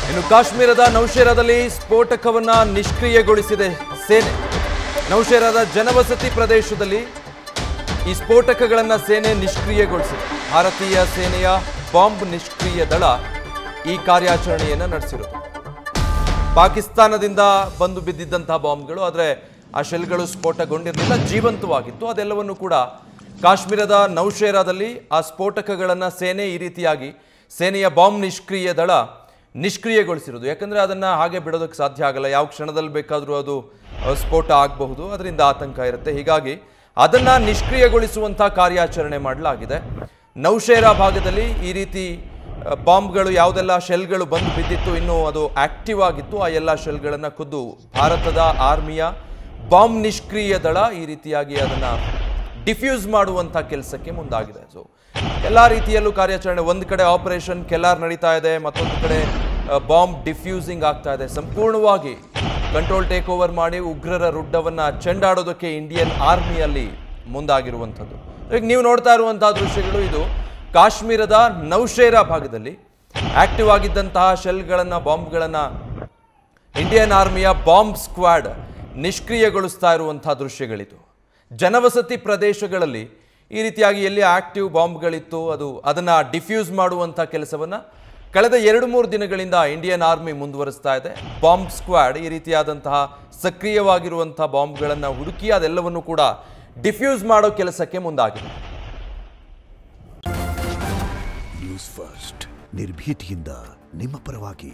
ಇನ್ನು ಕಾಶ್ಮೀರದ ನೌಶೇರಾದಲ್ಲಿ ಸ್ಫೋಟಕವನ್ನ ನಿಷ್ಕ್ರಿಯಗೊಳಿಸಿದೆ ಸೇನೆ. ನೌಶೇರಾದ ಜನವಸತಿ ಪ್ರದೇಶದಲ್ಲಿ ಈ ಸ್ಫೋಟಕಗಳನ್ನು ಸೇನೆ ನಿಷ್ಕ್ರಿಯಗೊಳಿಸಿದೆ. ಭಾರತೀಯ ಸೇನೆಯ ಬಾಂಬ್ ನಿಷ್ಕ್ರಿಯ ದಳ ಈ ಕಾರ್ಯಾಚರಣೆಯನ್ನು ನಡೆಸಿರೋದು. ಪಾಕಿಸ್ತಾನದಿಂದ ಬಂದು ಬಿದ್ದಿದ್ದಂತಹ ಬಾಂಬ್ಗಳು, ಆದರೆ ಆ ಶೆಲ್ಗಳು ಸ್ಫೋಟಗೊಂಡಿರಲಿಲ್ಲ, ಜೀವಂತವಾಗಿತ್ತು. ಅದೆಲ್ಲವನ್ನು ಕೂಡ ಕಾಶ್ಮೀರದ ನೌಶೇರಾದಲ್ಲಿ ಆ ಸ್ಫೋಟಕಗಳನ್ನು ಸೇನೆ ಈ ರೀತಿಯಾಗಿ ಸೇನೆಯ ಬಾಂಬ್ ನಿಷ್ಕ್ರಿಯ ದಳ ನಿಷ್ಕ್ರಿಯಗೊಳಿಸಿರೋದು. ಯಾಕಂದರೆ ಅದನ್ನು ಹಾಗೆ ಬಿಡೋದಕ್ಕೆ ಸಾಧ್ಯ ಆಗಲ್ಲ. ಯಾವ ಕ್ಷಣದಲ್ಲಿ ಬೇಕಾದರೂ ಅದು ಸ್ಫೋಟ ಆಗಬಹುದು, ಅದರಿಂದ ಆತಂಕ ಇರುತ್ತೆ. ಹೀಗಾಗಿ ಅದನ್ನು ನಿಷ್ಕ್ರಿಯಗೊಳಿಸುವಂಥ ಕಾರ್ಯಾಚರಣೆ ಮಾಡಲಾಗಿದೆ. ನೌಶೇರಾ ಭಾಗದಲ್ಲಿ ಈ ರೀತಿ ಬಾಂಬ್ಗಳು ಯಾವುದೆಲ್ಲ ಶೆಲ್ಗಳು ಬಂದು ಬಿದ್ದಿತ್ತು, ಇನ್ನೂ ಅದು ಆಕ್ಟಿವ್ ಆಗಿತ್ತು, ಆ ಎಲ್ಲ ಶೆಲ್ಗಳನ್ನು ಖುದ್ದು ಭಾರತದ ಆರ್ಮಿಯ ಬಾಂಬ್ ನಿಷ್ಕ್ರಿಯ ದಳ ಈ ರೀತಿಯಾಗಿ ಅದನ್ನು ಡಿಫ್ಯೂಸ್ ಮಾಡುವಂಥ ಕೆಲಸಕ್ಕೆ ಮುಂದಾಗಿದೆ. ಸೊ ಎಲ್ಲ ರೀತಿಯಲ್ಲೂ ಕಾರ್ಯಾಚರಣೆ, ಒಂದು ಕಡೆ ಆಪರೇಷನ್ ಕೆಲಾರ್ ನಡೀತಾ ಇದೆ, ಮತ್ತೊಂದು ಕಡೆ ಬಾಂಬ್ ಡಿಫ್ಯೂಸಿಂಗ್ ಆಗ್ತಾ ಇದೆ. ಸಂಪೂರ್ಣವಾಗಿ ಕಂಟ್ರೋಲ್ ಟೇಕ್ ಓವರ್ ಮಾಡಿ ಉಗ್ರರ ರುಡ್ಡವನ್ನು ಚೆಂಡಾಡೋದಕ್ಕೆ ಇಂಡಿಯನ್ ಆರ್ಮಿಯಲ್ಲಿ ಮುಂದಾಗಿರುವಂಥದ್ದು. ಈಗ ನೀವು ನೋಡ್ತಾ ಇರುವಂತಹ ದೃಶ್ಯಗಳು ಇದು ಕಾಶ್ಮೀರದ ನೌಶೇರಾ ಭಾಗದಲ್ಲಿ ಆಕ್ಟಿವ್ ಆಗಿದ್ದಂತಹ ಶೆಲ್ಗಳನ್ನು, ಬಾಂಬ್ಗಳನ್ನು ಇಂಡಿಯನ್ ಆರ್ಮಿಯ ಬಾಂಬ್ ಸ್ಕ್ವಾಡ್ ನಿಷ್ಕ್ರಿಯಗೊಳಿಸ್ತಾ ಇರುವಂತಹ ದೃಶ್ಯಗಳಿದು. ಜನವಸತಿ ಪ್ರದೇಶಗಳಲ್ಲಿ ಈ ರೀತಿಯಾಗಿ ಎಲ್ಲಿ ಆಕ್ಟಿವ್ ಬಾಂಬ್ಗಳಿತ್ತು ಅದನ್ನು ಡಿಫ್ಯೂಸ್ ಮಾಡುವಂಥ ಕೆಲಸವನ್ನು ಕಳೆದ 2-3 ದಿನಗಳಿಂದ ಇಂಡಿಯನ್ ಆರ್ಮಿ ಮುಂದುವರಿಸ್ತಾ ಇದೆ. ಬಾಂಬ್ ಸ್ಕ್ವಾಡ್ ಈ ರೀತಿಯಾದಂತಹ ಸಕ್ರಿಯವಾಗಿರುವಂಥ ಬಾಂಬ್ಗಳನ್ನು ಹುಡುಕಿ ಅದೆಲ್ಲವನ್ನು ಕೂಡ ಡಿಫ್ಯೂಸ್ ಮಾಡೋ ಕೆಲಸಕ್ಕೆ ಮುಂದಾಗಿದೆ. ನ್ಯೂಸ್ ಫಸ್ಟ್ ನಿರ್ಭೀತಿಯಿಂದ ನಿಮ್ಮ ಪರವಾಗಿ.